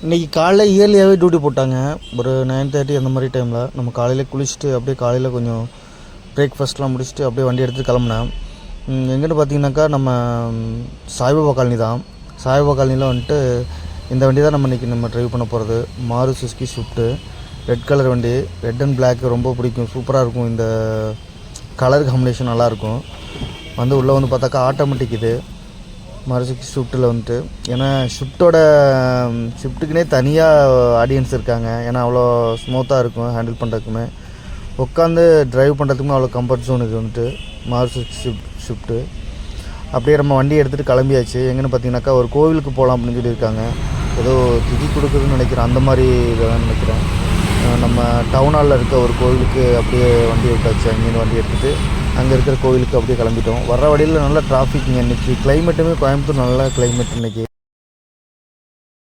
இன்றைக்கி காலைல இயர்லியாகவே டியூட்டி போட்டாங்க. ஒரு 9:30 அந்த மாதிரி டைமில் நம்ம காலையில் குளிச்சுட்டு அப்படியே காலையில் கொஞ்சம் பிரேக்ஃபாஸ்ட்லாம் முடிச்சுட்டு அப்படியே வண்டி எடுத்துகிட்டு கிளம்புனேன். எங்கேன்னு பார்த்தீங்கன்னாக்கா நம்ம சாய்பாபா காலனி தான். சாய்பாபா காலனியில் வந்துட்டு இந்த வண்டி தான் நம்ம ட்ரைவ் பண்ண போகிறது. Maruti Suzuki Swift, red colour வண்டி. ரெட் அண்ட் பிளாக் ரொம்ப பிடிக்கும், சூப்பராக இருக்கும். இந்த கலர் காம்பினேஷன் நல்லாயிருக்கும். உள்ளே வந்து பார்த்தாக்கா ஆட்டோமேட்டிக் இது மாருதி சுசுகி ஸ்விஃப்ட்டில் வந்துட்டு. ஏன்னா ஷிஃப்ட்டுக்குனே தனியாக ஆடியன்ஸ் இருக்காங்க. ஏன்னா அவ்வளோ ஸ்மூத்தாக இருக்கும் ஹேண்டில் பண்ணுறதுக்குமே, உட்காந்து ட்ரைவ் பண்ணுறதுக்குமே அவ்வளோ கம்ஃபர்ட் ஜோன் இது வந்துட்டு மாருதி சுசுகி ஷிஃப்ட்டு. அப்படியே நம்ம வண்டி எடுத்துகிட்டு கிளம்பியாச்சு. எங்கன்னு பார்த்தீங்கன்னாக்கா ஒரு கோவிலுக்கு போகலாம் அப்படின்னு சொல்லியிருக்காங்க. ஏதோ திதி கொடுக்குதுன்னு நினைக்கிறேன், அந்த மாதிரி இதான் நினைக்கிறேன். நம்ம டவுன் ஹாலில் இருக்க ஒரு கோவிலுக்கு அப்படியே வண்டி விட்டாச்சு. அங்கேருந்து வண்டி எடுத்துகிட்டு அங்கே இருக்கிற கோவிலுக்கு அப்படியே கிளம்பிட்டோம். வர வழியில் நல்லா டிராஃபிக்குங்க. இன்றைக்கி கிளைமேட்டுமே கோயம்புத்தூர் நல்ல கிளைமேட் இன்றைக்கி.